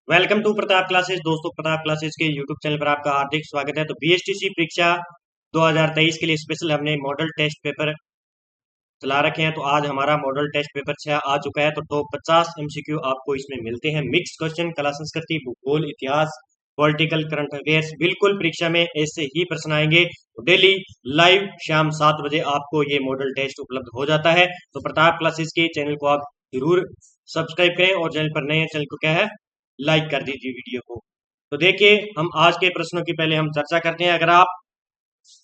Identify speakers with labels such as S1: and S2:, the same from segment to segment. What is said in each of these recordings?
S1: Welcome to Pratap classes. दोस्तों, Pratap classes के YouTube channel पर आपका हार्दिक स्वागत है। तो बीएसटीसी परीक्षा 2023 के लिए स्पेशल हमने मॉडल टेस्ट पेपर चला रखे हैं। तो आज हमारा मॉडल टेस्ट पेपर 6 आ चुका है। तो टॉप 50 एमसीक्यू आपको इसमें मिलते हैं। मिक्स क्वेश्चन, कला संस्कृति, भूगोल, इतिहास, पॉलिटिकल, करंट अफेयर्स। बिल्कुल परीक्षा में ऐसे ही प्रश्न आएंगे। तो डेली लाइव शाम 7 बजे आपको ये मॉडल टेस्ट उपलब्ध हो जाता है। तो प्रताप क्लासेस के चैनल को आप जरूर सब्सक्राइब करें और चैनल पर नए हैं, चैनल को क्या है, लाइक कर दीजिए वीडियो को। तो देखिए, हम आज के प्रश्नों की पहले हम चर्चा करते हैं। अगर आप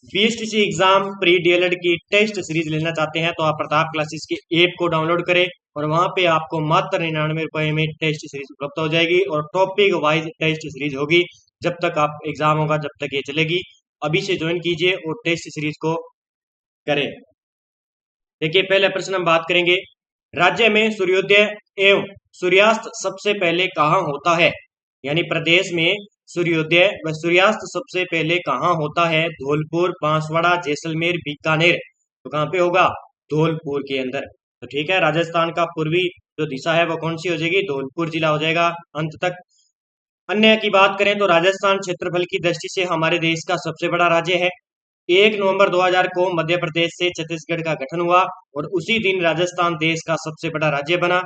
S1: बीएसटीसी एग्जाम प्री डीएलएड की टेस्ट सीरीज लेना चाहते हैं तो आप प्रताप क्लासेस के ऐप को डाउनलोड करें और वहां पे आपको मात्र 99 रुपए में टेस्ट सीरीज उपलब्ध हो जाएगी और टॉपिक वाइज टेस्ट सीरीज होगी। जब तक आप एग्जाम होगा जब तक ये चलेगी। अभी से ज्वाइन कीजिए और टेस्ट सीरीज को करें। देखिए, पहले प्रश्न हम बात करेंगे। राज्य में सूर्योदय एवं सूर्यास्त सबसे पहले कहाँ होता है? यानी प्रदेश में सूर्योदय व सूर्यास्त सबसे पहले कहाँ होता है? धौलपुर, बांसवाड़ा, जैसलमेर, बीकानेर। तो कहाँ पे होगा? धौलपुर के अंदर। तो ठीक है, राजस्थान का पूर्वी जो दिशा है वो कौन सी हो जाएगी? धौलपुर जिला हो जाएगा अंत तक। अन्य की बात करें तो राजस्थान क्षेत्रफल की दृष्टि से हमारे देश का सबसे बड़ा राज्य है। 1 नवंबर 2000 को मध्य प्रदेश से छत्तीसगढ़ का गठन हुआ और उसी दिन राजस्थान देश का सबसे बड़ा राज्य बना।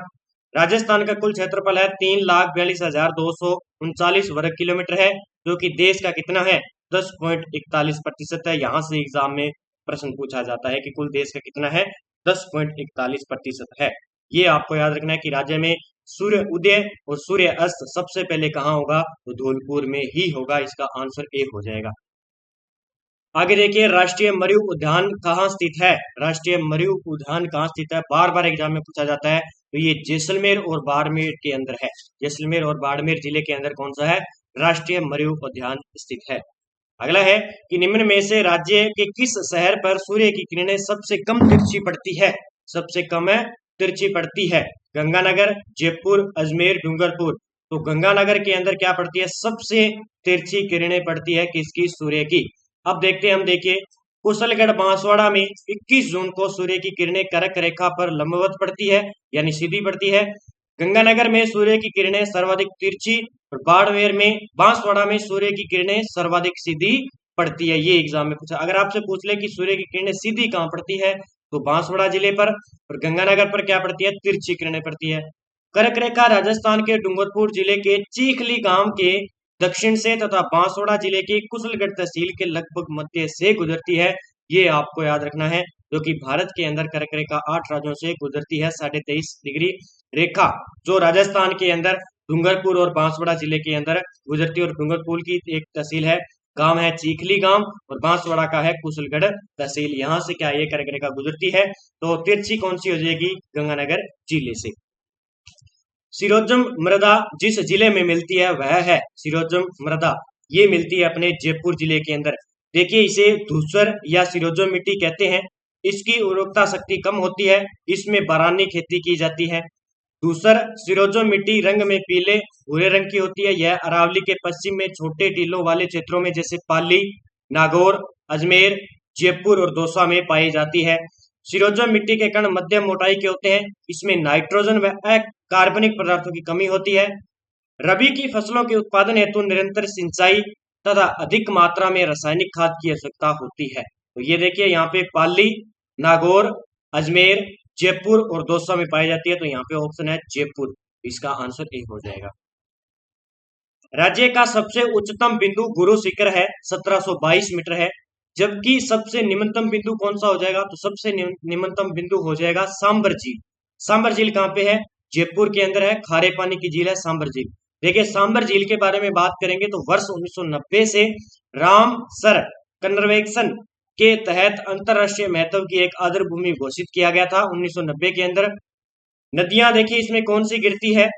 S1: राजस्थान का कुल क्षेत्रफल है 3,42,239 वर्ग किलोमीटर है, जो कि देश का कितना है? 10.41% है। यहां से एग्जाम में प्रश्न पूछा जाता है कि कुल देश का कितना है? 10.41% है। ये आपको याद रखना है कि राज्य में सूर्य उदय और सूर्य अस्त सबसे पहले कहाँ होगा? तो धौलपुर में ही होगा। इसका आंसर ए हो जाएगा। आगे देखिए, राष्ट्रीय मरु उद्यान कहाँ स्थित है? राष्ट्रीय मरु उद्यान कहाँ स्थित है? बार बार एग्जाम में पूछा जाता है। तो ये जैसलमेर और बाड़मेर के अंदर है। जैसलमेर और बाड़मेर जिले के अंदर कौन सा है? राष्ट्रीय मरु उद्यान स्थित है। अगला है कि निम्न में से राज्य के किस शहर पर सूर्य की किरणें सबसे कम तिरछी पड़ती है? सबसे कम है तिरछी पड़ती है। गंगानगर, जयपुर, अजमेर, डूंगरपुर। तो गंगानगर के अंदर क्या पड़ती है? सबसे तिरछी किरणें पड़ती है किसकी? सूर्य की। अब देखते हैं हम। देखिए, कुशलगढ़ बांसवाड़ा में 21 जून को सूर्य की किरणें कर्क रेखा पर लंबवत पड़ती है, यानी सीधी पड़ती है। गंगानगर में सूर्य की किरणें सर्वाधिक तिरछी और बाड़मेर में, बांसवाड़ा में सूर्य की किरणें सर्वाधिक सीधी पड़ती है। ये एग्जाम में पूछा। अगर आपसे पूछ ले कि सूर्य की किरणें सीधी कहाँ पड़ती है, तो बांसवाड़ा जिले पर। और गंगानगर पर क्या पड़ती है? तिरछी किरणें पड़ती है। कर्क रेखा राजस्थान के डूंगरपुर जिले के चीखली गांव के दक्षिण से तथा बांसवाड़ा जिले के कुशलगढ़ तहसील के लगभग मध्य से गुजरती है। ये आपको याद रखना है, जो कि भारत के अंदर कर्क रेखा 8 राज्यों से गुजरती है। 23.5 डिग्री रेखा जो राजस्थान के अंदर डूंगरपुर और बांसवाड़ा जिले के अंदर गुजरती है। और डूंगरपुर की एक तहसील है, गांव है चीखली गांव, और बांसवाड़ा का है कुशलगढ़ तहसील। यहाँ से क्या ये कर्क रेखा गुजरती है। तो तिरछी कौन सी हो जाएगी? गंगानगर जिले से। सिरोजम मृदा जिस जिले में मिलती है वह है सिरोजम मृदा। ये मिलती है अपने जयपुर जिले के अंदर। देखिए, इसे धूसर या सिरोजम मिट्टी कहते हैं। इसकी उर्वरकता शक्ति कम होती है। इसमें बारानी खेती की जाती है। धूसर सिरोजम मिट्टी रंग में पीले भूरे रंग की होती है। यह अरावली के पश्चिम में छोटे टीलों वाले क्षेत्रों में जैसे पाली, नागौर, अजमेर, जयपुर और दौसा में पाई जाती है। सिरोजम मिट्टी के कण मध्यम मोटाई के होते हैं। इसमें नाइट्रोजन व कार्बनिक पदार्थों की कमी होती है। रबी की फसलों के उत्पादन हेतु निरंतर सिंचाई तथा अधिक मात्रा में रासायनिक खाद की आवश्यकता होती है। तो ये देखिए, यहाँ पे पाली, नागौर, अजमेर, जयपुर और दौसा में पाई जाती है। तो यहाँ पे ऑप्शन है जयपुर। इसका आंसर ए हो जाएगा। राज्य का सबसे उच्चतम बिंदु गुरु शिखर है, 1722 मीटर है। जबकि सबसे निम्नतम बिंदु कौन सा हो जाएगा? तो सबसे निम्नतम बिंदु हो जाएगा सांबर झील। सांबर झील कहाँ पे है? जयपुर के अंदर है। खारे पानी की झील है सांबर झील। देखिए, सांबर झील के बारे में बात करेंगे तो वर्ष 1990 से रामसर कन्वर्वेशन के तहत अंतरराष्ट्रीय महत्व की एक आदर भूमि घोषित किया गया था 1990 के अंदर। नदियां देखिए इसमें कौन सी गिरती है?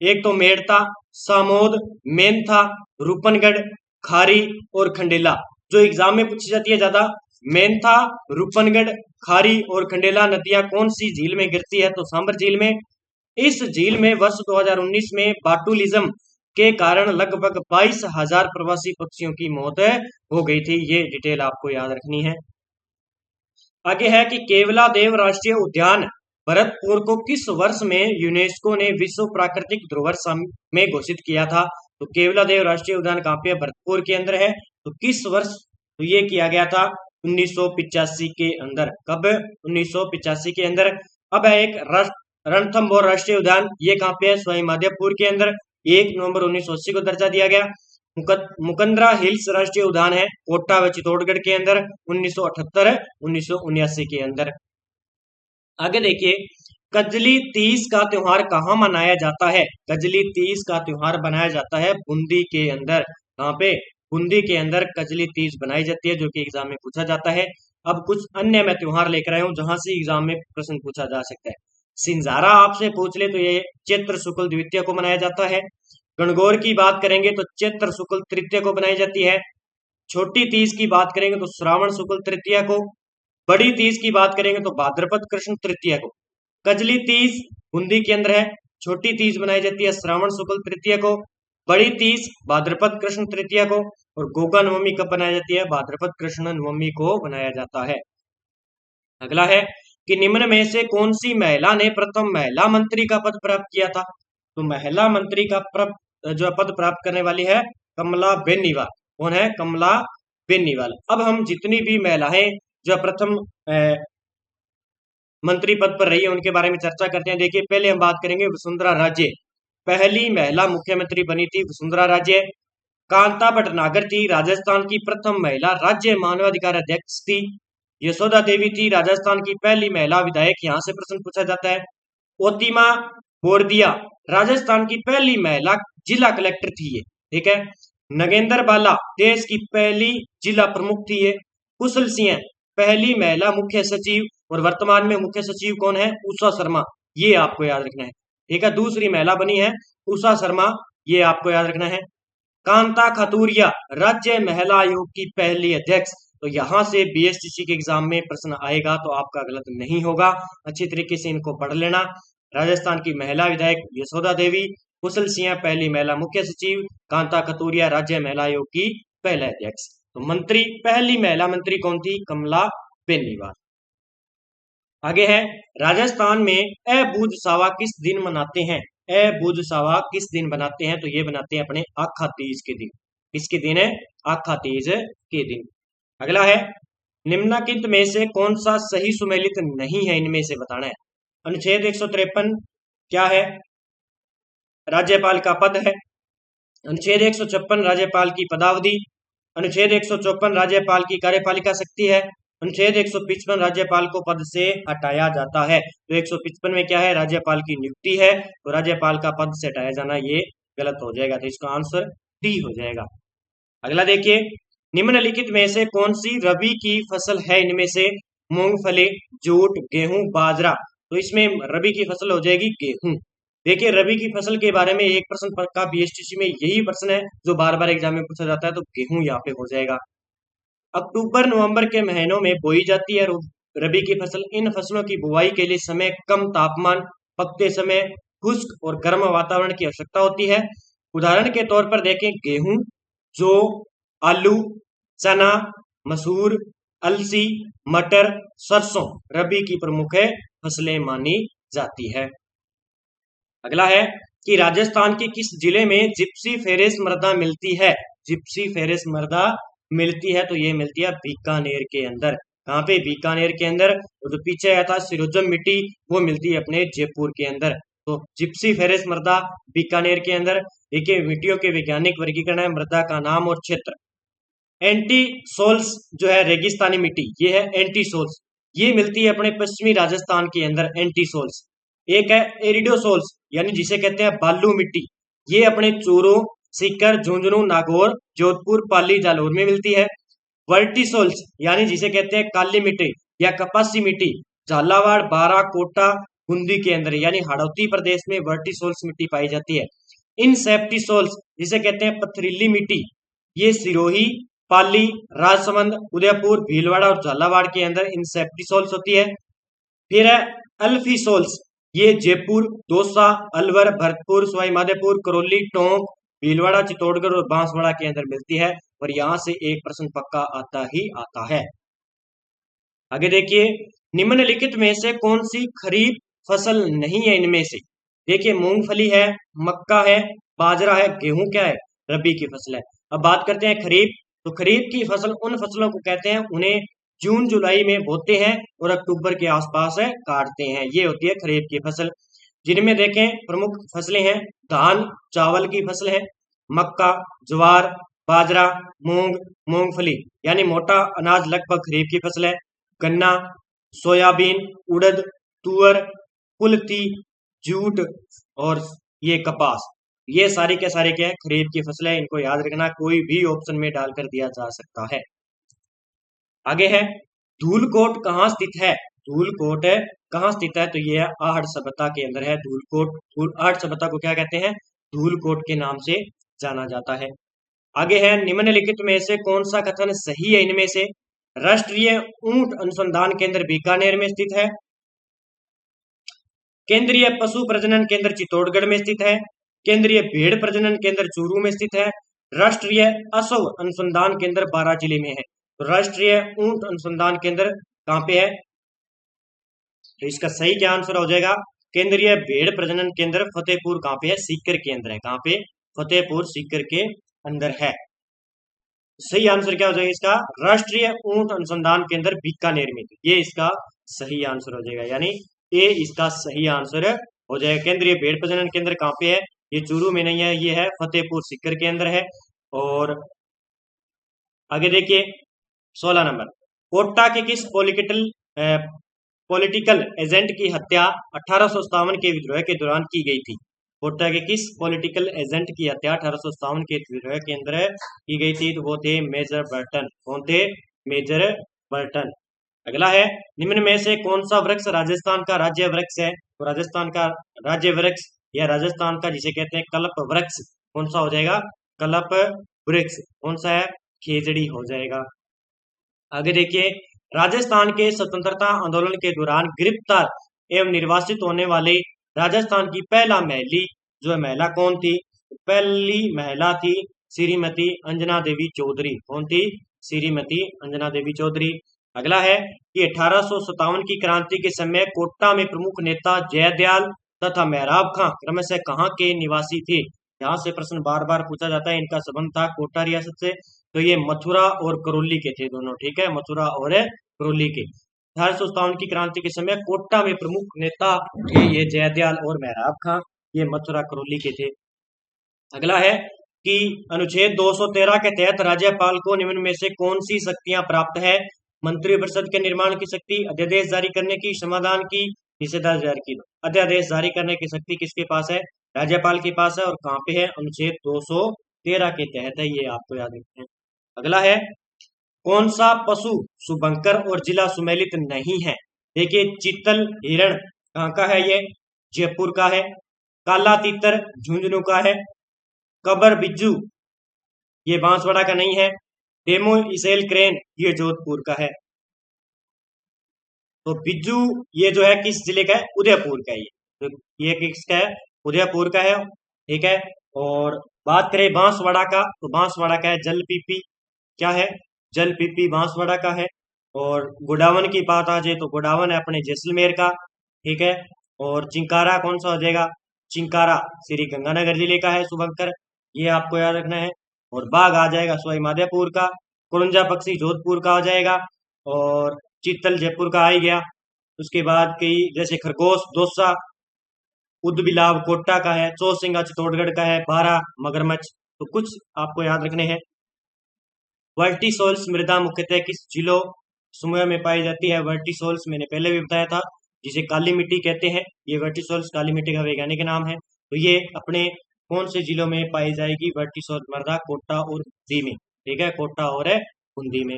S1: एक तो मेड़ता, सामोद, मेंथा, रूपनगढ़, खारी और खंडेला। जो एग्जाम में पूछी जाती है ज्यादा, मेंथा, रूपनगढ़, खारी और खंडेला नदियां कौन सी झील में गिरती है? तो सांबर झील में। इस झील में वर्ष 2019 में बाटुलिज्म के कारण लगभग 22,000 प्रवासी पक्षियों की मौत हो गई थी। ये डिटेल आपको याद रखनी है। आगे है कि केवला देव राष्ट्रीय उद्यान भरतपुर को किस वर्ष में यूनेस्को ने विश्व प्राकृतिक धरोहर में घोषित किया था? तो केवलादेव राष्ट्रीय उद्यान कहाँ पे है? भरतपुर के अंदर है। तो किस वर्ष तो ये किया गया था? 1985 के अंदर। कब? 1985 के अंदर। अब है एक रणथंभौर राष्ट्रीय उद्यान, ये कहाँ पे है? सवाई माधोपुर के अंदर। 1 नवंबर 1980 को दर्जा दिया गया। मुकंदरा हिल्स राष्ट्रीय उद्यान है कोटा व चित्तौड़गढ़ के अंदर, 1978 1979 के अंदर। आगे देखिए, कजली तीज का त्योहार कहाँ मनाया जाता है? कजली तीज का त्योहार बनाया जाता है बूंदी के अंदर। कहाँ पे? बूंदी के अंदर कजली तीज बनाई जाती है, जो कि एग्जाम में पूछा जाता है। अब कुछ अन्य मैं त्योहार लेकर आया हूँ जहां से एग्जाम में प्रश्न पूछा जा सकता है। सिंजारा आपसे पूछ ले तो ये चैत्र शुक्ल द्वितीय को मनाया जाता है। गणगौर की बात करेंगे तो चैत्र शुक्ल तृतीय को बनाई जाती है। छोटी तीज की बात करेंगे तो श्रावण शुक्ल तृतीय को। बड़ी तीज की बात करेंगे तो भाद्रपद कृष्ण तृतीय को। कजली तीज बूंदी के अंदर है। छोटी तीज बनाई जाती है श्रावण शुक्ल तृतीय को। बड़ी तीज भाद्रपद कृष्ण तृतीय को। और गोगा नवमी कब बनाई जाती है? भाद्रपद कृष्ण नवमी को बनाया जाता है। अगला है कि निम्न में से कौन सी महिला ने प्रथम महिला मंत्री का पद प्राप्त किया था? तो महिला मंत्री का जो पद प्राप्त करने वाली है कमला बेनीवाल। कौन है? कमला बेनीवाल। अब हम जितनी भी महिलाएं जो प्रथम मंत्री पद पर रही है उनके बारे में चर्चा करते हैं। देखिए, पहले हम बात करेंगे वसुंधरा राजे। पहली महिला मुख्यमंत्री बनी थी वसुंधरा राजे। कांता भटनागर थी राजस्थान की प्रथम महिला राज्य मानवाधिकार अध्यक्ष थी। यशोदा देवी थी राजस्थान की पहली महिला विधायक, यहाँ से प्रश्न पूछा जाता है। ओतिमा बोरदिया राजस्थान की पहली महिला जिला कलेक्टर थी ये, ठीक है। नगेंद्र बाला देश की पहली जिला प्रमुख थी ये। कुशल सिंह पहली महिला मुख्य सचिव, और वर्तमान में मुख्य सचिव कौन है? उषा शर्मा, ये आपको याद रखना है, ठीक है। दूसरी महिला बनी है उषा शर्मा, ये आपको याद रखना है। कांता खतूरिया राज्य महिला आयोग की पहली अध्यक्ष। तो यहां से बीएसटीसी के एग्जाम में प्रश्न आएगा तो आपका गलत नहीं होगा, अच्छी तरीके से इनको पढ़ लेना। राजस्थान की महिला विधायक यशोदा देवी, कुशल सिंह पहली महिला मुख्य सचिव, कांता खतूरिया राज्य महिला आयोग की पहले अध्यक्ष। तो मंत्री, पहली महिला मंत्री कौन थी? कमला बेनीवाल। आगे है, राजस्थान में अबूझ सावा किस दिन मनाते हैं? अबूझ सावा किस दिन बनाते हैं? तो ये बनाते हैं अपने आखा तीज के दिन। किसके दिन है? आखा तीज के दिन। अगला है, निम्नलिखित में से कौन सा सही सुमेलित नहीं है? इनमें से बताना है। अनुच्छेद 153 क्या है? राज्यपाल का पद है। अनुच्छेद 156 राज्यपाल की पदावधि। अनुच्छेद 154 राज्यपाल की कार्यपालिका शक्ति है। अनुच्छेद 155 राज्यपाल को पद से हटाया जाता है। तो 155 में क्या है? राज्यपाल की नियुक्ति है, तो राज्यपाल का पद से हटाया जाना ये गलत हो जाएगा, तो इसका आंसर डी हो जाएगा। अगला देखिए, निम्नलिखित में से कौन सी रबी की फसल है? इनमें से मूंगफली, जूट, गेहूं, बाजरा। तो इसमें रबी की फसल हो जाएगी गेहूं। देखिए, रबी की फसल के बारे में एक प्रश्न पक्का बीएसटीसी में यही प्रश्न है जो बार बार एग्जाम में पूछा जाता है, तो गेहूं यहाँ पे हो जाएगा। अक्टूबर नवंबर के महीनों में बोई जाती है रबी की फसल। इन फसलों की बुआई के लिए समय, कम तापमान, पकते समय खुश्क और गर्म वातावरण की आवश्यकता होती है। उदाहरण के तौर पर देखें, गेहूं, जौ, आलू, चना, मसूर, अलसी, मटर, सरसों रबी की प्रमुख फसलें मानी जाती है। अगला है कि राजस्थान के किस जिले में जिप्सी फेरेस मृदा मिलती है? जिप्सी फेरेस मृदा मिलती है, तो ये मिलती है बीकानेर के अंदर। कहाँ पे? बीकानेर के अंदर। और जो पीछे आया था सिरोजम मिट्टी, वो मिलती है अपने जयपुर के अंदर। तो जिप्सी फेरेस मृदा बीकानेर के अंदर। देखिए, मिट्टियों के वैज्ञानिक वर्गीकरण है, मृदा का नाम और क्षेत्र। एंटी सोल्स जो है रेगिस्तानी मिट्टी, ये है एंटी सोल्स, ये मिलती है अपने पश्चिमी राजस्थान के अंदर। Entisols. एक है एरिडोसोल्स, यानी जिसे कहते हैं बालू मिट्टी, ये अपने चूरू, सीकर, झुंझुनू, नागौर, जोधपुर, पाली, जालौर में मिलती है। वर्टिसोल्स, यानी जिसे कहते हैं काली मिट्टी या कपासी मिट्टी, झालावाड़, बारा, कोटा, बूंदी के अंदर, यानी हाड़ौती प्रदेश में वर्टिसोल्स मिट्टी पाई जाती है। इन सेप्टिसोल्स, जिसे कहते हैं पथरीली मिट्टी, ये सिरोही, पाली, राजसमंद, उदयपुर, भीलवाड़ा और झालावाड़ के अंदर इन सेप्टिसोल्स होती है। फिर है अल्फीसोल्स, ये जयपुर, दौसा, अलवर, भरतपुर, सवाई माधोपुर, करौली, टोंक, भीलवाड़ा, चित्तौड़गढ़ और बांसवाड़ा के अंदर मिलती है। और यहां से एक प्रश्न पक्का आता ही आता है। आगे देखिए, निम्नलिखित में से कौन सी खरीफ फसल नहीं है इनमें से? देखिए मूंगफली है, मक्का है, बाजरा है, गेहूं क्या है? रबी की फसल है। अब बात करते हैं खरीफ। तो खरीफ की फसल उन फसलों को कहते हैं उन्हें जून जुलाई में बोते हैं और अक्टूबर के आसपास काटते हैं। ये होती है खरीफ की फसल। जिनमें देखें प्रमुख फसलें हैं, धान चावल की फसल है, मक्का, ज्वार, बाजरा, मूंग, मूंगफली यानी मोटा अनाज लगभग खरीफ की फसल है। गन्ना, सोयाबीन, उड़द, तुअर, कुल्थी, जूट और ये कपास, ये सारी के सारे क्या है? खरीफ की फसलें। इनको याद रखना, कोई भी ऑप्शन में डालकर दिया जा सकता है। आगे है धूलकोट कहाँ स्थित है? धूलकोट कहाँ स्थित है? तो ये आहड़ सभ्यता के अंदर है धूलकोट। आहड़ सभ्यता को क्या कहते हैं? धूलकोट के नाम से जाना जाता है। आगे है निम्नलिखित में से कौन सा कथन सही है इनमें से? राष्ट्रीय ऊंट अनुसंधान केंद्र बीकानेर में स्थित है। केंद्रीय पशु प्रजनन केंद्र चित्तौड़गढ़ में स्थित है। केंद्रीय भेड़ प्रजनन केंद्र चूरू में स्थित है। राष्ट्रीय असव अनुसंधान केंद्र बारां जिले में है। तो राष्ट्रीय ऊंट अनुसंधान केंद्र कहाँ पे है? तो इसका सही क्या आंसर हो जाएगा? केंद्रीय भेड़ प्रजनन केंद्र फतेहपुर कहाँ पे है? सीकर के अंदर है। कहाँ पे? फतेहपुर सीकर के अंदर है। सही आंसर क्या हो जाएगा इसका? राष्ट्रीय ऊंट अनुसंधान केंद्र बीकानेर में। ये इसका सही आंसर हो जाएगा, यानी ए इसका सही आंसर हो जाएगा। केंद्रीय भेड़ प्रजनन केंद्र कहाँ पे है? ये चूरू में नहीं है, ये है फतेहपुर सीकर के अंदर है। और आगे देखिए 16 नंबर, कोटा के किस पॉलिटिकल एजेंट की हत्या 1857 के विद्रोह के दौरान की गई थी? कोटा के किस पॉलिटिकल एजेंट की हत्या 1857 के विद्रोह के अंदर की गई थी? तो वो थे मेजर बर्टन। कौन थे? Major Burton. अगला है निम्न में से कौन सा वृक्ष राजस्थान का राज्य वृक्ष है? तो राजस्थान का राज्य वृक्ष या राजस्थान का जिसे कहते हैं कल्प वृक्ष कौन सा हो जाएगा? कल्प वृक्ष कौन सा है? खेजड़ी हो जाएगा। आगे देखिए राजस्थान के स्वतंत्रता आंदोलन के दौरान गिरफ्तार एवं निर्वासित होने वाले राजस्थान की पहला महिला जो है महिला कौन थी? पहली महिला थी श्रीमती अंजना देवी चौधरी। कौन थी? श्रीमती अंजना देवी चौधरी। अगला है कि 1857 की क्रांति के समय कोटा में प्रमुख नेता जयदयाल तथा मेहराब खां क्रमशः कहाँ के निवासी थे? यहाँ से प्रश्न बार बार पूछा जाता है। इनका संबंध था कोटा रियासत से। तो ये मथुरा और करौली के थे दोनों। ठीक है, मथुरा और करौली के। 1857 की क्रांति के समय कोटा में प्रमुख नेता थे ये जयदयाल और मेहराब खां। ये मथुरा करौली के थे। अगला है कि अनुच्छेद 213 के तहत राज्यपाल को निम्न में से कौन सी शक्तियां प्राप्त है? मंत्रिपरिषद के निर्माण की शक्ति, अध्यादेश जारी करने की, समाधान की, निषेधाज्ञा जारी की। अध्यादेश जारी करने की शक्ति किसके पास है? राज्यपाल के पास है। और कहाँ पे है? अनुच्छेद 213 के तहत है। ये आपको याद रखना है। अगला है कौन सा पशु शुभंकर और जिला सुमेलित नहीं है? देखिए चीतल हिरण कहाँ का है? ये जयपुर का है। काला तीतर झुंझुनू का है। कबर बिज्जू ये बांसवाड़ा का नहीं है। डेमो इसेल क्रेन ये जोधपुर का है। तो बिज्जू ये जो है किस जिले का है? उदयपुर का है। तो ये किसका है? उदयपुर का है। ठीक है। और बात करें बांसवाड़ा का, तो बांसवाड़ा का है जलपीपी। क्या है? जलपीपी बांसवाड़ा का है। और गोडावन की बात आ जाए तो गोडावन है अपने जैसलमेर का। ठीक है। और चिंकारा कौन सा हो जाएगा? चिंकारा श्री गंगानगर जिले का है शुभंकर। ये आपको याद रखना है। और बाघ आ जाएगा सवाई माधोपुर का। कुरंजा पक्षी जोधपुर का हो जाएगा। और चीतल जयपुर का आ ही गया। उसके बाद कई जैसे खरगोश दौसा, उदबिलाव कोटा का है। चौसिंगा चित्तौड़गढ़ का है। बारा मगरमच्छ। तो कुछ आपको याद रखने हैं। वर्टिसोल्स मृदा मुख्यतः किस जिलों समूह में पाई जाती है? वर्टिसोल्स मैंने पहले भी बताया था, जिसे काली मिट्टी कहते हैं। ये वर्टिसोल्स काली मिट्टी का वैज्ञानिक नाम है। तो ये अपने कौन से जिलों में पाई जाएगी? वर्टिसोल्स मृदा कोटा और बूंदी में। ठीक है, कोटा और बूंदी में।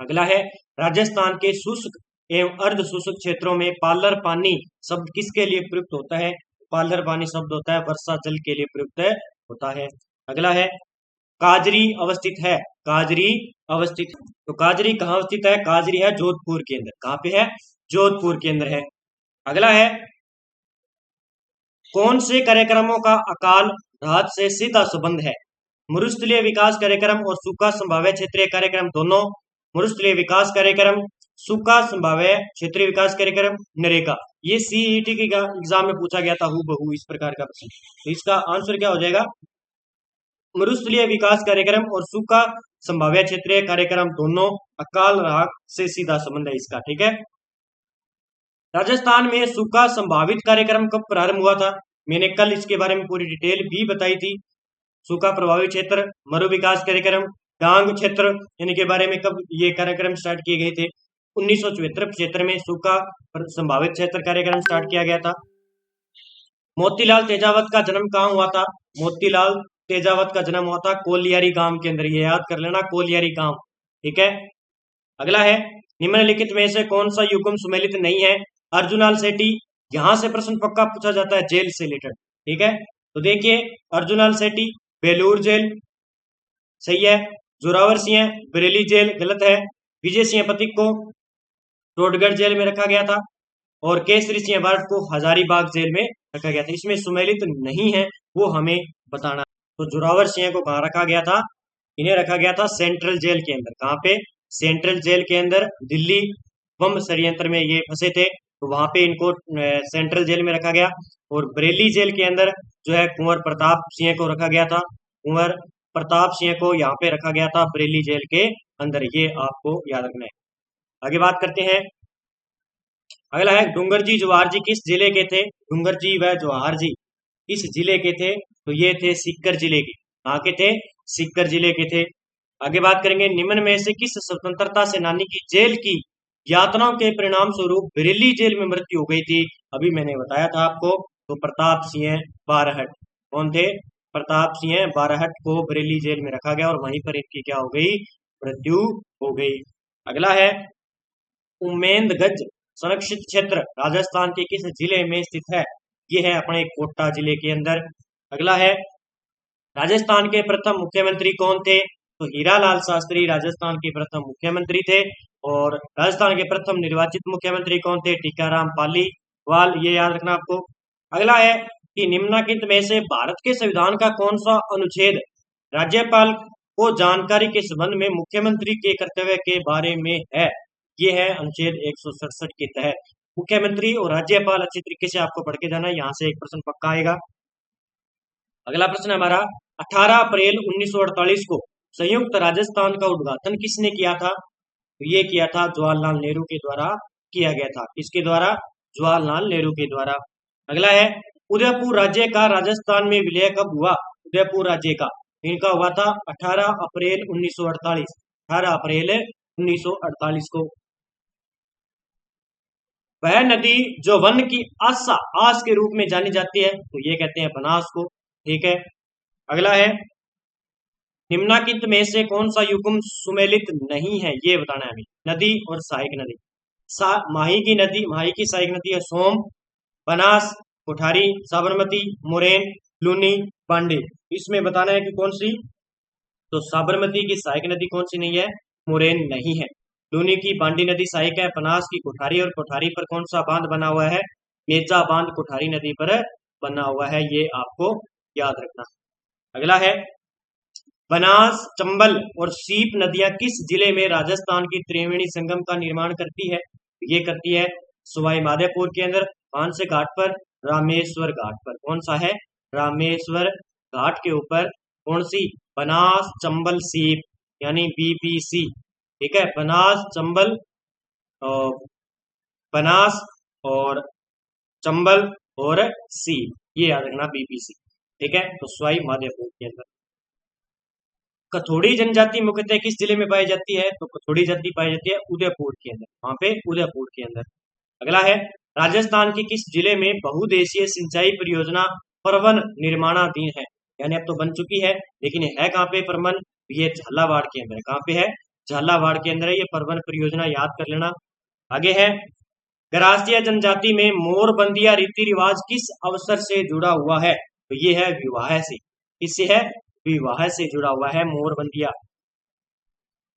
S1: अगला है राजस्थान के शुष्क एवं अर्ध शुष्क क्षेत्रों में पालर पानी शब्द किसके लिए प्रयुक्त होता है? पालर पानी शब्द होता है वर्षा जल के लिए प्रयुक्त होता है। अगला है काजरी अवस्थित है। काजरी अवस्थित, तो काजरी कहाँ अवस्थित है? काजरी है जोधपुर के अंदर। कहाँ पे है? जोधपुर के अंदर है। अगला है कौन से कार्यक्रमों का अकाल राहत से सीधा संबंध है? मरुस्थलीय विकास कार्यक्रम और सूखा संभाव्य क्षेत्रीय कार्यक्रम दोनों। मरुस्थलीय विकास कार्यक्रम, सूखा संभाव्य क्षेत्रीय विकास कार्यक्रम, नरेगा। ये सीईटी के एग्जाम में पूछा गया था हूबहू इस प्रकार का प्रश्न। तो इसका आंसर क्या हो जाएगा, मरुस्थलीय विकास कार्यक्रम और सूखा संभाव्य क्षेत्रीय कार्यक्रम दोनों अकाल राख से सीधा संबंध है इसका। ठीक है, राजस्थान में सूखा संभावित कार्यक्रम कब प्रारंभ हुआ था, मैंने कल इसके बारे में पूरी डिटेल भी बताई थी। सूखा प्रभावित क्षेत्र, मरु विकास कार्यक्रम, डांग क्षेत्र इनके बारे में कब ये कार्यक्रम स्टार्ट किए गए थे, 1974 में सूखा संभावित क्षेत्र कार्यक्रम स्टार्ट किया गया था। मोतीलाल तेजावत का जन्म कहाँ हुआ था, मोतीलाल तेजावत का जन्म हुआ था कोलियारी गांव के अंदर, ये याद कर लेना, कोलियारी गांव। ठीक है, अगला है, निम्नलिखित में से कौन सा युग्म सुमेलित नहीं है, अर्जुनाल सेठी, यहां से प्रश्न पक्का पूछा जाता है जेल से रिलेटेड। ठीक है, तो देखिए अर्जुनाल सेठी बेलूर जेल सही है, जोरावर सिंह बरेली जेल गलत है, विजय सिंह पथिक को टोडगढ़ जेल में रखा गया था और केसरी सिंह बार्ट को हजारीबाग जेल में रखा गया था। इसमें सुमेलित नहीं है वो हमें बताना। तो जोरावर सिंह को कहाँ रखा गया था, इन्हें रखा गया था सेंट्रल जेल के अंदर। कहाँ पे, सेंट्रल जेल के अंदर, दिल्ली बम षड्यंत्र में ये फंसे थे तो वहां पे इनको सेंट्रल जेल में रखा गया। और बरेली जेल के अंदर जो है कुंवर प्रताप सिंह को रखा गया था, कुंवर प्रताप सिंह को यहाँ पे रखा गया था बरेली जेल के अंदर, ये आपको याद रखना है। आगे बात करते हैं, अगला है डूंगर जी जवाहर जी किस जिले के थे, डूंगर जी व जवाहर जी किस जिले के थे, तो ये थे सीकर जिले के। कहाँ के थे, सीकर जिले के थे। आगे बात करेंगे, निम्न में से किस स्वतंत्रता सेनानी की जेल की यातनाओं के परिणाम स्वरूप बरेली जेल में मृत्यु हो गई थी, अभी मैंने बताया था आपको, तो प्रताप सिंह बारहट। कौन थे, प्रताप सिंह बारहट को बरेली जेल में रखा गया और वहीं पर इनकी क्या हो गई, मृत्यु हो गई। अगला है, उमेंदगंज संरक्षित क्षेत्र राजस्थान के किस जिले में स्थित है, ये है अपने कोटा जिले के अंदर। अगला है, राजस्थान के प्रथम मुख्यमंत्री कौन थे, तो हीरालाल शास्त्री राजस्थान के प्रथम मुख्यमंत्री थे। और राजस्थान के प्रथम निर्वाचित मुख्यमंत्री कौन थे, टीकाराम पालीवाल, ये याद रखना आपको। अगला है कि निम्नलिखित में से भारत के संविधान का कौन सा अनुच्छेद राज्यपाल को जानकारी के संबंध में मुख्यमंत्री के कर्तव्य के बारे में है, ये है अनुच्छेद 167 के तहत। मुख्यमंत्री और राज्यपाल अच्छी तरीके से आपको पढ़ के जाना है, यहाँ से एक प्रश्न पक्का आएगा। अगला प्रश्न हमारा, 18 अप्रैल 1948 को संयुक्त राजस्थान का उद्घाटन किसने किया था, तो ये किया था जवाहरलाल नेहरू के द्वारा किया गया था। किसके द्वारा, जवाहरलाल नेहरू के द्वारा। अगला है, उदयपुर राज्य का राजस्थान में विलय कब हुआ, उदयपुर राज्य का इनका हुआ था 18 अप्रैल 1948, 18 अप्रैल 1948 को। वह नदी जो वन की आस के रूप में जानी जाती है, तो ये कहते हैं बनास को। ठीक है, अगला है, निम्नलिखित में से कौन सा युग्म सुमेलित नहीं है, ये बताना है हमें, नदी और सहायक नदी। माही की नदी, माही की सहायक नदी है सोम, बनास, कोठारी, साबरमती, मोरेन, लूनी, पांडे। इसमें बताना है कि कौन सी, तो साबरमती की सहायक नदी कौन सी नहीं है, मोरेन नहीं है। लूनी की बांडी नदी सहायक है, बनास की कोठारी, और कोठारी पर कौन सा बांध बना हुआ है, मेजा बांध कोठारी नदी पर बना हुआ है, ये आपको याद रखना। अगला है, बनास, चंबल और सीप नदियां किस जिले में राजस्थान की त्रिवेणी संगम का निर्माण करती है, ये करती है सवाई माधोपुर के अंदर, कौन से घाट पर, रामेश्वर घाट पर। कौन सा है, रामेश्वर घाट के ऊपर कौन सी, बनास चंबल सीप, यानी बीपीसी। ठीक है, बनास चंबल, बनास और चंबल और सीप, ये याद रखना बीपीसी। ठीक है, तो सवाई माधोपुर के अंदर। कथोड़ी जनजाति मुख्यतः किस जिले में पाई जाती है, तो कथोड़ी जाति पाई जाती है उदयपुर के अंदर, वहां पे उदयपुर के अंदर। अगला है, राजस्थान के किस जिले में बहुउद्देशीय सिंचाई परियोजना परवन निर्माणाधीन है, यानी अब तो बन चुकी है लेकिन है कहाँ पे परवन, ये झालावाड़ के अंदर। कहाँ पे है, झालावाड़ के अंदर है ये परवन परियोजना, याद कर लेना। आगे है, गरासिया जनजाति में मोरबंदिया रीति रिवाज किस अवसर से जुड़ा हुआ है, तो ये है विवाह से। किससे है, विवाह से जुड़ा हुआ है मोरबंदिया।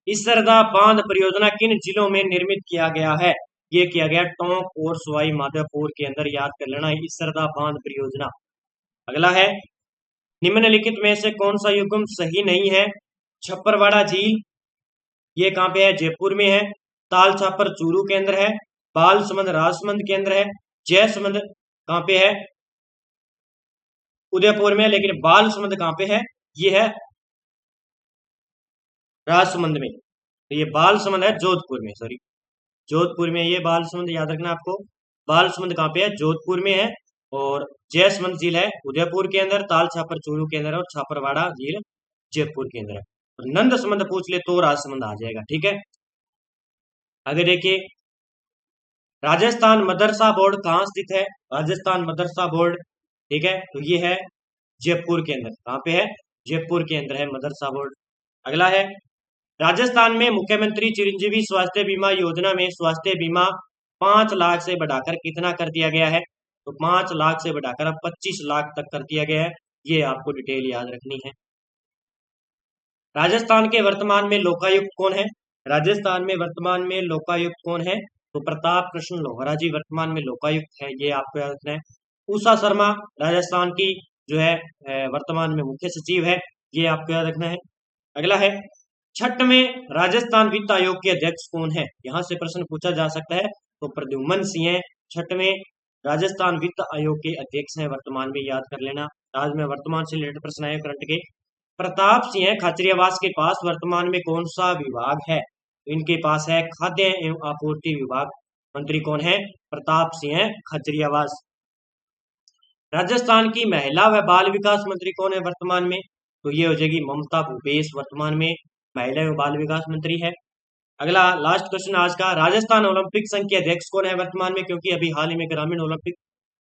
S1: इसरदा बांध परियोजना किन जिलों में निर्मित किया गया है, ये किया गया टोंक और सवाई माधोपुर के अंदर, याद कर लेना इसरदा बांध परियोजना। अगला है, निम्नलिखित में से कौन सा युग्म सही नहीं है, छप्परवाड़ा झील, ये कहाँ पे है, जयपुर में है। ताल छापर चूरू के अंदर है। बाल समंद राजसमंद के अंदर है। जयसमंद कहाँ पे है? उदयपुर में। लेकिन बालसमंद कहाँ पे है? ये है राजसमंद में। तो ये बालसमंद है जोधपुर में, सॉरी जोधपुर में, ये बालसमंद याद रखना आपको। बालसमंद कहाँ पे है? जोधपुर में है। और जयसमंद झील है उदयपुर के अंदर, ताल छापर चूरू के अंदर है, और छापरवाड़ा झील जयपुर के अंदर है। तो नंदसमंद पूछ ले तो राजसमंद आ जाएगा, ठीक है। आगे देखिए, राजस्थान मदरसा बोर्ड कहाँ स्थित है? राजस्थान मदरसा बोर्ड, ठीक है, तो ये है जयपुर के अंदर। कहाँ पे है? जयपुर के अंदर है मदरसा बोर्ड। अगला है, राजस्थान में मुख्यमंत्री चिरंजीवी स्वास्थ्य बीमा योजना में स्वास्थ्य बीमा 5 लाख से बढ़ाकर कितना कर दिया गया है? तो 5 लाख से बढ़ाकर अब 25 लाख तक कर दिया गया है। ये आपको डिटेल याद रखनी है। राजस्थान के वर्तमान में लोकायुक्त कौन है? राजस्थान में वर्तमान में लोकायुक्त कौन है? तो प्रताप कृष्ण लोहरा जी वर्तमान में लोकायुक्त है, ये आपको याद रखना है। उषा शर्मा राजस्थान की जो है वर्तमान में मुख्य सचिव है, ये आपको याद रखना है। अगला है, छठ में राजस्थान वित्त आयोग के अध्यक्ष कौन है? यहाँ से प्रश्न पूछा जा सकता है। तो प्रद्युम्न सिंह है छठ में राजस्थान वित्त आयोग के अध्यक्ष हैं वर्तमान में, याद कर लेना। आज में वर्तमान से रिलेटेड प्रश्न आए करंट के। प्रताप सिंह खाचरियावास के पास वर्तमान में कौन सा विभाग है? इनके पास है खाद्य एवं आपूर्ति विभाग। मंत्री कौन है? प्रताप सिंह खाचरियावास। राजस्थान की महिला व बाल विकास मंत्री कौन है वर्तमान में? तो ये हो जाएगी ममता भूपेश, वर्तमान में महिला एवं बाल विकास मंत्री है। अगला लास्ट क्वेश्चन आज का, राजस्थान ओलंपिक संघ के अध्यक्ष कौन है वर्तमान में? क्योंकि अभी हाल ही में ग्रामीण ओलंपिक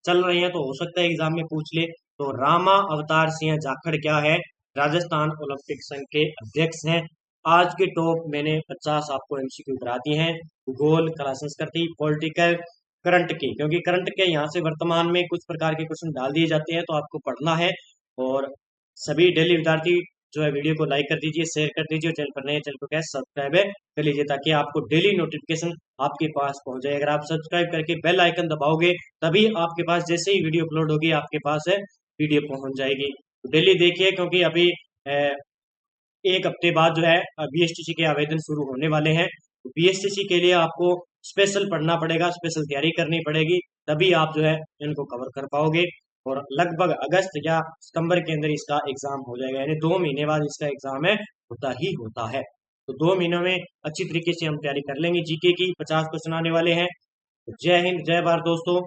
S1: चल रहे हैं, तो हो सकता है एग्जाम में पूछ ले। तो रामा अवतार सिंह जाखड़ क्या है? राजस्थान ओलंपिक संघ के अध्यक्ष हैं। आज के टॉप मैंने 50 आपको एमसीक्यू करा दिए हैं, भूगोल, कला संस्कृति, पॉलिटिकल, करंट की, क्योंकि करंट के यहाँ से वर्तमान में कुछ प्रकार के क्वेश्चन डाल दिए जाते हैं, तो आपको पढ़ना है। और सभी डेली विद्यार्थी जो है वीडियो को लाइक कर दीजिए, शेयर कर दीजिए, चैनल पर नए चैनल को क्या सब्सक्राइब कर लीजिए, ताकि आपको डेली नोटिफिकेशन आपके पास पहुंच जाए। अगर आप सब्सक्राइब करके बेल आइकन दबाओगे तभी आपके पास जैसे ही वीडियो अपलोड होगी आपके पास है वीडियो पहुंच जाएगी। तो डेली देखिए, क्योंकि अभी एक हफ्ते बाद जो है बीएसटीसी के आवेदन शुरू होने वाले हैं। तो बीएसटीसी के लिए आपको स्पेशल पढ़ना पड़ेगा, स्पेशल तैयारी करनी पड़ेगी, तभी आप जो है इनको कवर कर पाओगे। और लगभग अगस्त या सितंबर के अंदर इसका एग्जाम हो जाएगा, यानी 2 महीने बाद इसका एग्जाम है होता ही होता है। तो 2 महीनों में अच्छी तरीके से हम तैयारी कर लेंगे। जीके की 50 क्वेश्चन आने वाले हैं। जय हिंद, जय भारत दोस्तों।